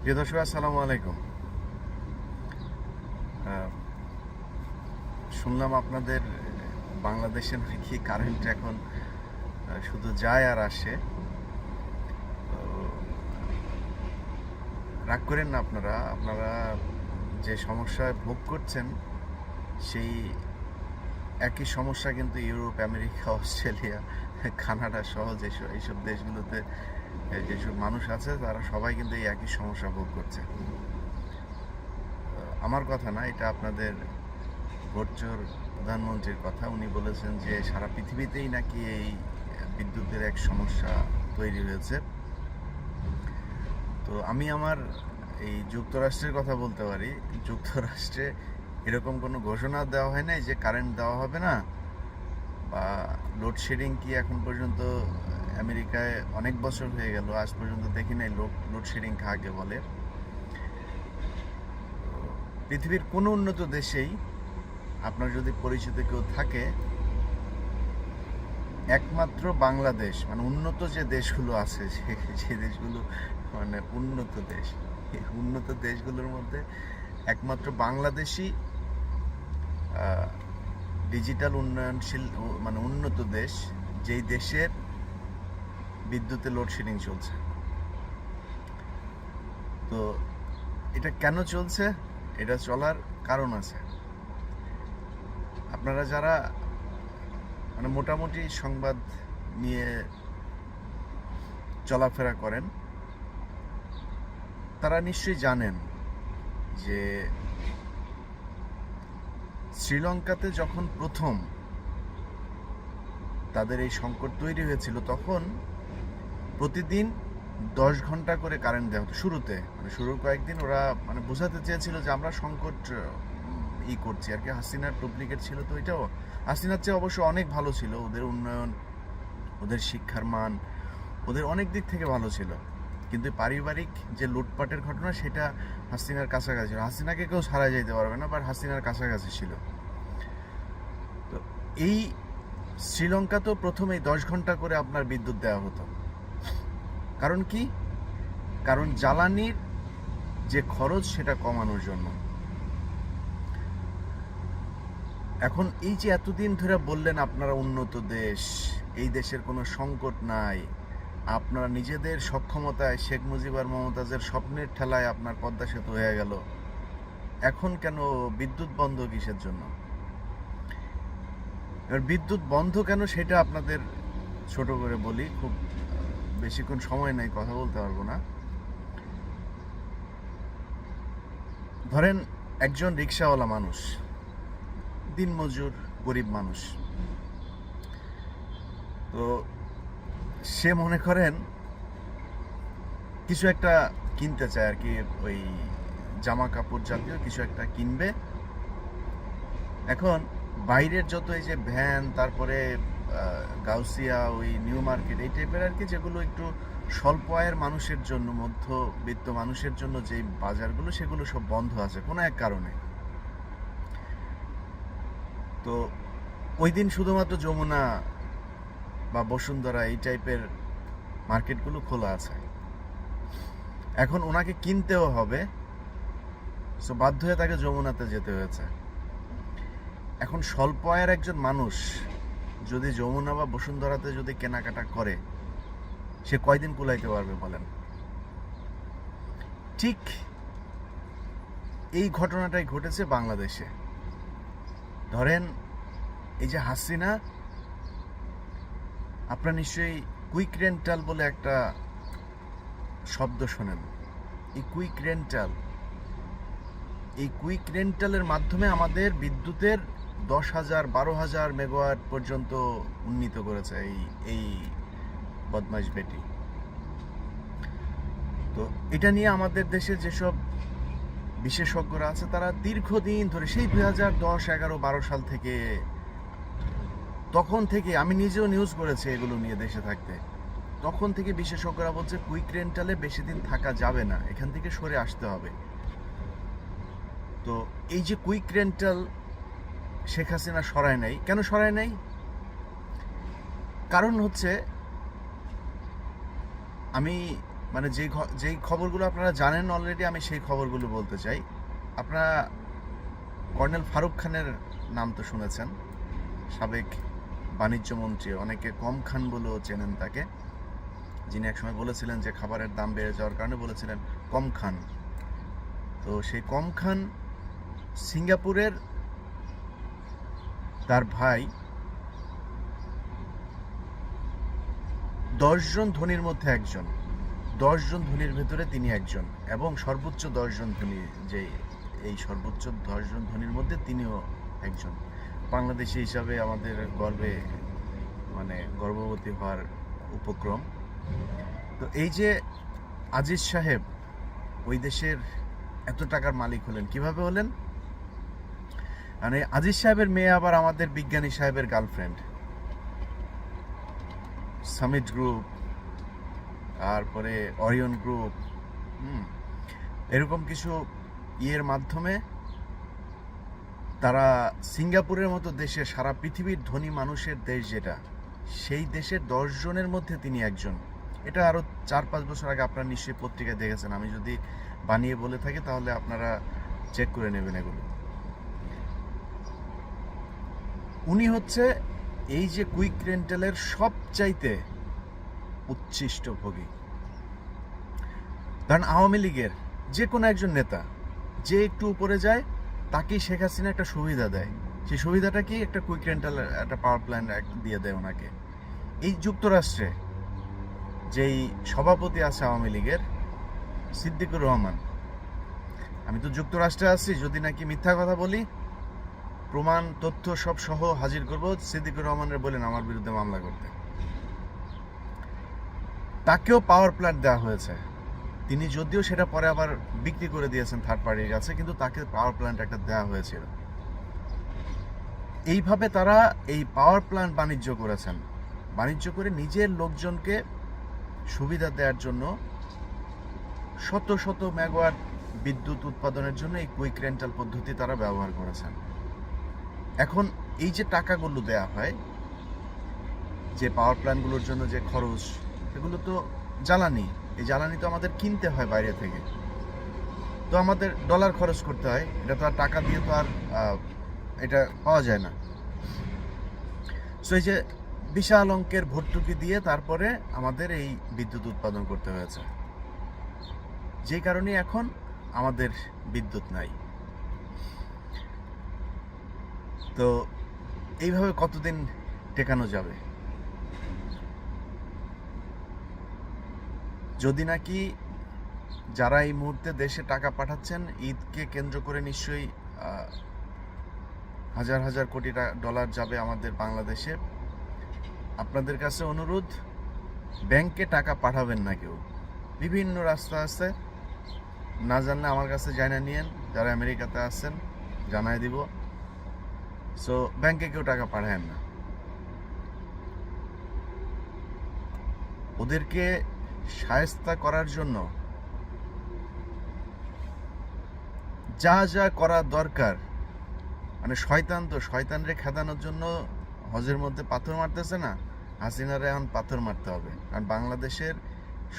প্রিয় দর্শক, আসসালামু আলাইকুম। শুনলাম আপনাদের বাংলাদেশে নাকি কারেন্ট এখন শুধু যায় আর আসে। তো রাগ করেন না, আপনারা আপনারা যে সমস্যায় ভোগ করছেন সেই একই সমস্যা কিন্তু ইউরোপ, আমেরিকা, অস্ট্রেলিয়া, কানাডা সহ এইসব দেশগুলোতে যেসব মানুষ আছে তারা সবাই কিন্তু এই একই সমস্যা ভোগ করছে। আমার কথা না, এটা আপনাদের ভোটচোর প্রধানমন্ত্রীর কথা। উনি বলেছেন যে সারা পৃথিবীতেই নাকি এই বিদ্যুতের এক সমস্যা তৈরি হয়েছে। তো আমি আমার এই যুক্তরাষ্ট্রের কথা বলতে পারি। যুক্তরাষ্ট্রে এরকম কোনো ঘোষণা দেওয়া হয় নাই যে কারেন্ট দেওয়া হবে না, বা লোডশেডিং কি এখন পর্যন্ত আমেরিকায় অনেক বছর হয়ে গেল, আজ পর্যন্ত দেখি নাই লোডশেডিং কাকে বলে। পৃথিবীর কোনো উন্নত দেশেই আপনার যদি পরিচিত কেউ থাকে, একমাত্র বাংলাদেশ, মানে উন্নত যে দেশগুলো আছে যে দেশগুলো মানে উন্নত দেশ, এই উন্নত দেশগুলোর মধ্যে একমাত্র বাংলাদেশই ডিজিটাল উন্নয়নশীল মানে উন্নত দেশ, যেই দেশের বিদ্যুতে লোডশেডিং চলছে। তো এটা কেন চলছে? এটা চলার কারণ আছে। আপনারা যারা মানে মোটামুটি সংবাদ নিয়ে চলাফেরা করেন তারা নিশ্চয়ই জানেন যে শ্রীলঙ্কাতে যখন প্রথম তাদের এই সংকট তৈরি হয়েছিল, তখন প্রতিদিন 10 ঘন্টা করে কারেন্ট দেওয়া হতো। শুরুতে মানে শুরুর কয়েকদিন ওরা মানে বোঝাতে চেয়েছিল যে আমরা সংকট করছি আর কি। হাসিনার ডুপ্লিকেট ছিল, তো এটাও হাসিনার চেয়ে অবশ্য অনেক ভালো ছিল। ওদের উন্নয়ন, ওদের শিক্ষার মান, ওদের অনেক দিক থেকে ভালো ছিল। কিন্তু পারিবারিক যে লুটপাটের ঘটনা, সেটা হাসিনার কাছাকাছি। হাসিনাকে কেউ ছাড়া যেতে পারবে না, বাট হাসিনার কাছাকাছি ছিল। তো এই শ্রীলঙ্কাতেও প্রথমে 10 ঘন্টা করে আপনার বিদ্যুৎ দেওয়া হতো। কারণ কি? কারণ জ্বালানির যে খরচ সেটা কমানোর জন্য। এখন এই যে এতদিন ধরে বললেন আপনারা উন্নত দেশ, এই দেশের কোনো সংকট নাই, আপনারা নিজেদের সক্ষমতায় শেখ মুজিব আর মমতাজের স্বপ্নের ঠেলায় আপনার পদ্মা সেতু হয়ে গেল, এখন কেন বিদ্যুৎ বন্ধ কিসের জন্য? এবার বিদ্যুৎ বন্ধ কেন সেটা আপনাদের ছোট করে বলি, খুব বেশিক্ষণ সময় নেই, কথা বলতে পারবো না। ধরেন একজন রিক্সাওয়ালা মানুষ, দিনমজুর, গরিব মানুষ, তো সে মনে করেন কিছু একটা কিনতে চায় আর কি, ওই জামা কাপড় জাতীয় কিছু একটা কিনবে। এখন বাইরের যত এই যে ভ্যান, তারপরে গাউসিয়া, ওই নিউ মার্কেট, এই টাইপের আর কি, যেগুলো একটু স্বল্প আয়ের মানুষের জন্য, মধ্যবিত্ত মানুষের জন্য যে বাজারগুলো, সেগুলো সব বন্ধ আছে কোনো এক কারণে। তো ওই দিন শুধুমাত্র যমুনা বা বসুন্ধরা এই টাইপের মার্কেটগুলো খোলা আছে। এখন ওনাকে কিনতেও হবে, সো বাধ্য হয়ে তাকে যমুনাতে যেতে হয়েছে। এখন স্বল্প আয়ের একজন মানুষ যদি যমুনা বা বসুন্ধরাতে যদি কেনাকাটা করে, সে কয়দিন কুলাইতে পারবে বলেন? ঠিক এই ঘটনাটাই ঘটেছে বাংলাদেশে। ধরেন এই যে হাসিনা, আপনারা নিশ্চয়ই কুইক রেন্টাল বলে একটা শব্দ শোনেন। এই কুইক রেন্টালের মাধ্যমে আমাদের বিদ্যুতের 10,000 12,000 মেগাওয়াট পর্যন্ত উন্নীত করেছে এই বদমাইশ বেটি। তো এটা নিয়ে আমাদের দেশে যেসব বিশেষজ্ঞরা আছে তারা দীর্ঘদিন ধরে, সেই 2010, 11, 12 সাল থেকে, তখন থেকে আমি নিজেও নিউজ করেছি এগুলো নিয়ে দেশে থাকতে, তখন থেকে বিশেষজ্ঞরা বলছে কুইক রেন্টালে বেশি দিন থাকা যাবে না, এখান থেকে সরে আসতে হবে। তো এই যে কুইক রেন্টাল শেখ হাসিনা সরায় নাই, কেন সরায় নাই? কারণ হচ্ছে, আমি মানে যেই খবরগুলো আপনারা জানেন অলরেডি, আমি সেই খবরগুলো বলতে চাই। আপনারা কর্নেল ফারুক খানের নাম তো শুনেছেন, সাবেক বাণিজ্য মন্ত্রী, অনেকে কম খান বলেও চেনেন তাকে, যিনি একসময় বলেছিলেন যে খাবারের দাম বেড়ে যাওয়ার কারণে বলেছিলেন কম খান। তো সেই কম খান সিঙ্গাপুরের তার ভাই 10 জন ধনীর মধ্যে একজন, 10 জন ধনীর ভেতরে তিনি একজন, এবং সর্বোচ্চ 10 জন ধনী, যে এই সর্বোচ্চ 10 জন ধনীর মধ্যে তিনিও একজন। বাংলাদেশি হিসাবে আমাদের গর্বে, মানে গর্ভবতী হওয়ার উপক্রম। তো এই যে আজিজ সাহেব ওই দেশের এত টাকার মালিক হলেন, কিভাবে হলেন? মানে আজিজ সাহেবের মেয়ে আবার আমাদের বিজ্ঞানী সাহেবের গার্লফ্রেন্ড। সামিট গ্রুপ, তারপরে অরিয়ন গ্রুপ, এরকম কিছু ইয়ের মাধ্যমে তারা সিঙ্গাপুরের মতো দেশে, সারা পৃথিবীর ধনী মানুষের দেশ যেটা, সেই দেশের 10 জনের মধ্যে তিনি একজন। এটা আরও 4-5 বছর আগে আপনারা নিশ্চয়ই পত্রিকায় দেখেছেন, আমি যদি বানিয়ে বলে থাকি তাহলে আপনারা চেক করে নেবেন এগুলো। উনি হচ্ছে এই যে কুইক রেন্টালের সবচাইতে উচ্ছিষ্ট ভোগী। কারণ আওয়ামী লীগের যে কোনো একজন নেতা যে একটু উপরে যায়, তাকেই শেখ হাসিনা একটা সুবিধা দেয়। সেই সুবিধাটা কি? একটা কুইক রেন্টাল, একটা পাওয়ার প্ল্যান্ট দিয়ে দেয় ওনাকে। এই যুক্তরাষ্ট্রে যেই সভাপতি আছে আওয়ামী লীগের, সিদ্দিকুর রহমান, আমি তো যুক্তরাষ্ট্রে আছি, যদি নাকি মিথ্যা কথা বলি প্রমাণ তথ্য সব সহ হাজির করব, সিদ্দিকুর রহমানের বলেন আমার বিরুদ্ধে মামলা করতে। তাকেও পাওয়ার প্ল্যান্ট দেওয়া হয়েছে, তিনি যদিও সেটা পরে আবার বিক্রি করে দিয়েছেন থার্ড পার্টির কাছে, কিন্তু তাকে পাওয়ার প্ল্যান্ট একটা দেওয়া হয়েছিল। এইভাবে তারা এই পাওয়ার প্ল্যান্ট বাণিজ্য করেছেন, বাণিজ্য করে নিজের লোকজনকে সুবিধা দেওয়ার জন্য শত শত মেগাওয়াট বিদ্যুৎ উৎপাদনের জন্য এই কুইক রেন্টাল পদ্ধতি তারা ব্যবহার করেছেন। এখন এই যে টাকাগুলো দেয়া হয়, যে পাওয়ার প্ল্যান্টগুলোর জন্য যে খরচ, এগুলো তো জ্বালানি, এই জ্বালানি তো আমাদের কিনতে হয় বাইরে থেকে, তো আমাদের ডলার খরচ করতে হয়, এটা তো আর টাকা দিয়ে তো আর এটা পাওয়া যায় না। সো এই যে বিশাল অঙ্কের ভর্তুকি দিয়ে তারপরে আমাদের এই বিদ্যুৎ উৎপাদন করতে হয়েছে, যে কারণে এখন আমাদের বিদ্যুৎ নাই। তো এইভাবে কতদিন টেকানো যাবে? যদি নাকি যারা এই মুহূর্তে দেশে টাকা পাঠাচ্ছেন, ঈদকে কেন্দ্র করে নিশ্চয়ই হাজার হাজার কোটি ডলার যাবে আমাদের বাংলাদেশে। আপনাদের কাছে অনুরোধ, ব্যাংকে টাকা পাঠাবেন না কেউ, বিভিন্ন রাস্তা আছে, না জানলে আমার কাছে জানা নিয়েন, যারা আমেরিকাতে আছেন জানাই দিব। সো ব্যাংকে কেউ টাকা পাঠায়েন না, ওদেরকে শায়েস্তা করার জন্য যা যা করা দরকার, মানে শয়তান তো শয়তানরে খেদানোর জন্য হজের মধ্যে পাথর মারতেছে না, হাসিনারে এখন পাথর মারতে হবে। কারণ বাংলাদেশের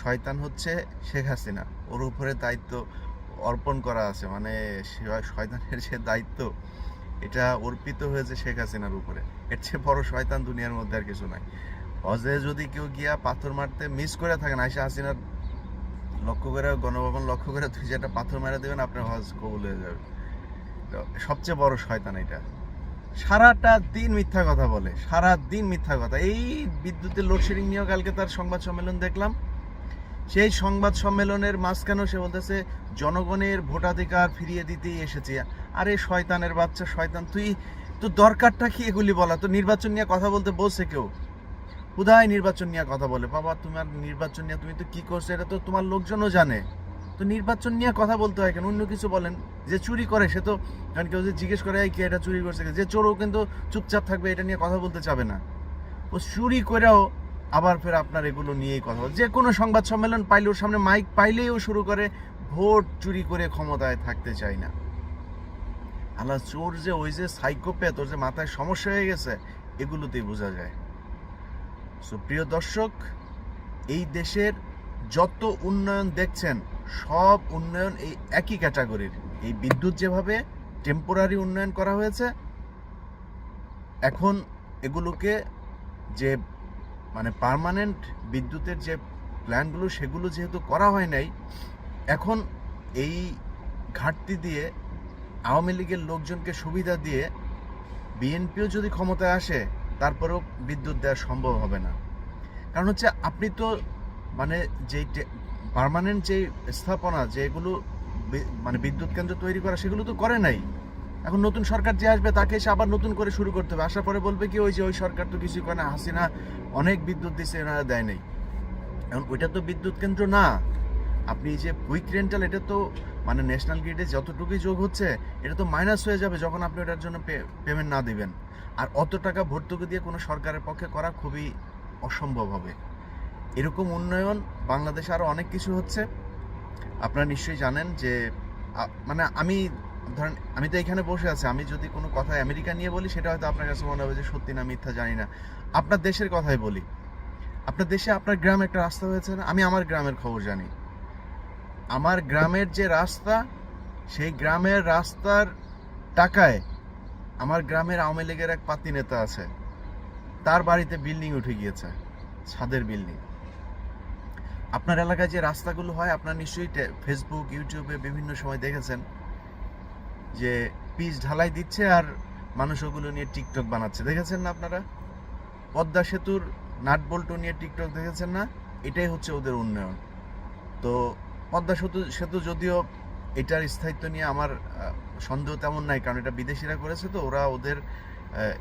শয়তান হচ্ছে শেখ হাসিনা, ওর উপরে দায়িত্ব অর্পণ করা আছে, মানে শয়তানের যে দায়িত্ব এটা অর্পিত হয়েছে শেখ হাসিনার উপরে। এর চেয়ে বড় শয়তান দুনিয়ার মধ্যে আর কিছু নাই। হজে যদি কেউ গিয়া পাথর মারতে মিস করে থাকেন, আয়সা হাসিনার লক্ষ্য করে, গণভবন লক্ষ্য করে 2-4টা পাথর মেরে দেবেন, আপনার হজ কবুল হয়ে যাবে। সবচেয়ে বড় শয়তান এটা, সারাটা দিন মিথ্যা কথা বলে, সারা দিন মিথ্যা কথা। এই বিদ্যুতের লোডশেডিং নিয়েও কালকে তার সংবাদ সম্মেলন দেখলাম, সেই সংবাদ সম্মেলনের মাঝখানেও সে বলতেছে জনগণের ভোটাধিকার ফিরিয়ে দিতেই এসেছি। আরে শয়তানের বাচ্চা শয়তান, তুই তো দরকারটা কি এগুলি বলা? তো নির্বাচন নিয়ে কথা বলতে বলছে কেউ, কোথায় নির্বাচন নিয়ে কথা বলে? বাবা তোমার নির্বাচন নিয়ে তুমি তো কি করছো এটা তো তোমার লোকজনও জানে, তো নির্বাচন নিয়ে কথা বলতে হয় কেন? অন্য কিছু বলেন। যে চুরি করে সে তো, কারণ কেউ যদি জিজ্ঞেস করে কে এটা চুরি করছে, যে চোরও কিন্তু চুপচাপ থাকবে, এটা নিয়ে কথা বলতে চাবে না। ও চুরি করেও আবার ফের আপনার এগুলো নিয়েই কথা বল। যে কোনো সংবাদ সম্মেলন পাইলে, ওর সামনে মাইক পাইলেই ও শুরু করে ভোট চুরি করে ক্ষমতায় থাকতে চাই না। আল্লাহ, চোর যে ওই যে সাইকোপ্যাথ, ওর যে মাথায় সমস্যা হয়ে গেছে, এগুলোতেই বোঝা যায়। সো প্রিয় দর্শক, এই দেশের যত উন্নয়ন দেখছেন সব উন্নয়ন এই একই ক্যাটাগরির। এই বিদ্যুৎ যেভাবে টেম্পোরারি উন্নয়ন করা হয়েছে, এখন এগুলোকে যে মানে পার্মানেন্ট বিদ্যুতের যে প্ল্যানগুলো সেগুলো যেহেতু করা হয় নাই, এখন এই ঘাটতি দিয়ে আওয়ামী লীগের লোকজনকে সুবিধা দিয়ে বিএনপিও যদি ক্ষমতায় আসে তারপরেও বিদ্যুৎ দেওয়া সম্ভব হবে না। কারণ হচ্ছে আপনি তো মানে যেই পার্মানেন্ট যেই স্থাপনা যেগুলো মানে বিদ্যুৎ কেন্দ্র তৈরি করা সেগুলো তো করে নাই। এখন নতুন সরকার যে আসবে তাকে এসে আবার নতুন করে শুরু করতে হবে। আসার পরে বলবে কি ওই যে ওই সরকার তো কিছুই করে না, হাসিনা অনেক বিদ্যুৎ দিচ্ছে, এনারা দেয় নাই। এখন ওইটা তো বিদ্যুৎ কেন্দ্র না। আপনি যে কুইক রেন্টাল, এটা তো মানে ন্যাশনাল গ্রিডে যতটুকুই যোগ হচ্ছে এটা তো মাইনাস হয়ে যাবে যখন আপনি ওটার জন্য পেমেন্ট না দিবেন। আর অত টাকা ভর্তুকি দিয়ে কোনো সরকারের পক্ষে করা খুবই অসম্ভব হবে। এরকম উন্নয়ন বাংলাদেশে আরও অনেক কিছু হচ্ছে। আপনারা নিশ্চয়ই জানেন যে মানে ধরেন আমি তো এখানে বসে আছি, আমি যদি কোনো কথা আমেরিকা নিয়ে বলি সেটা হয়তো আপনার কাছে মনে হবে যে সত্যি না মিথ্যা জানি না। আপনার দেশের কথাই বলি, আপনার দেশে আপনার গ্রামে একটা রাস্তা হয়েছে না, আমি আমার গ্রামের খবর জানি। আমার গ্রামের যে রাস্তা, সেই গ্রামের রাস্তার টাকায় আমার গ্রামের আওয়ামী লীগের এক পাতি নেতা আছে, তার বাড়িতে বিল্ডিং উঠে গিয়েছে, ছাদের বিল্ডিং। আপনার এলাকায় যে রাস্তাগুলো হয় আপনার নিশ্চয়ই ফেসবুক ইউটিউবে বিভিন্ন সময় দেখেছেন যে পিচ ঢালাই দিচ্ছে আর মানুষ ওগুলো নিয়ে টিকটক বানাচ্ছে, দেখেছেন না আপনারা? পদ্মা সেতুর নাট বল্টু নিয়ে টিকটক দেখেছেন না? এটাই হচ্ছে ওদের উন্নয়ন। তো পদ্মা সেতু যদিও এটার স্থায়িত্ব নিয়ে আমার সন্দেহ তেমন নাই, কারণ এটা বিদেশিরা করেছে, তো ওরা ওদের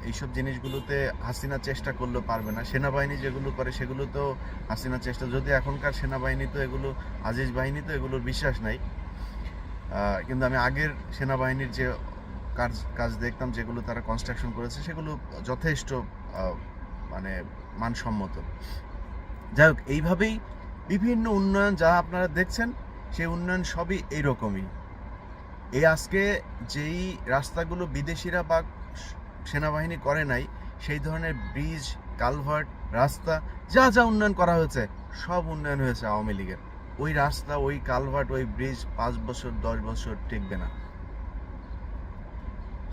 এইসব জিনিসগুলোতে হাসিনা চেষ্টা করলেও পারবে না। সেনাবাহিনী যেগুলো করে সেগুলো তো হাসিনা চেষ্টা, যদি এখনকার সেনাবাহিনী তো এগুলো আজিজ বাহিনী, তো এগুলোর বিশ্বাস নাই। কিন্তু আমি আগের সেনাবাহিনীর যে কাজ দেখতাম যেগুলো তারা কনস্ট্রাকশন করেছে সেগুলো যথেষ্ট মানে মানসম্মত। যাই হোক, এইভাবেই বিভিন্ন উন্নয়ন যা আপনারা দেখছেন সেই উন্নয়ন সবই এইরকমই। এই আজকে যেই রাস্তাগুলো বিদেশিরা বা সেনাবাহিনী করে নাই, সেই ধরনের ব্রিজ, কালভার্ট, রাস্তা যা যা উন্নয়ন করা হয়েছে সব উন্নয়ন হয়েছে আওয়ামী লীগের। ওই রাস্তা, ওই কালভার্ট, ওই ব্রিজ 5 বছর 10 বছর টিকবে না।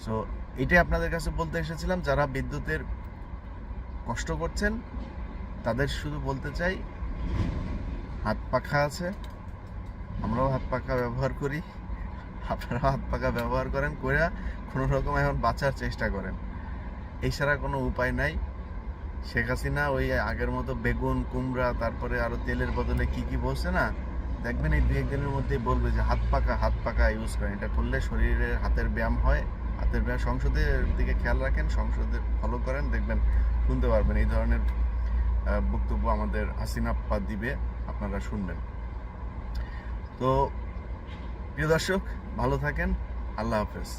সো এটাই আপনাদের কাছে বলতে এসেছিলাম। যারা বিদ্যুতের কষ্ট করছেন তাদের শুধু বলতে চাই, হাত পাখা আছে, আমরাও হাত পাখা ব্যবহার করি, আপনারাও হাত পাখা ব্যবহার করেন, করে কোনো রকম এখন বাঁচার চেষ্টা করেন। এই ছাড়া কোনো উপায় নাই। শেখ হাসিনা ওই আগের মতো বেগুন, কুমড়া, তারপরে আরো তেলের বদলে কি কি বলছে না, দেখবেন এই 2-1 দিনের মধ্যেই বলবে যে হাত পাখা ইউজ করেন। এটা করলে শরীরের হাতের ব্যায়াম হয়, হাতের ব্যায়াম। সংসদের দিকে খেয়াল রাখেন, সংসদের ফলো করেন, দেখবেন শুনতে পারবেন এই ধরনের বক্তব্য আমাদের হাসিনা আপ্পা দিবে, আপনারা শুনবেন। তো প্রিয় দর্শক, ভালো থাকেন, আল্লাহ হাফেজ।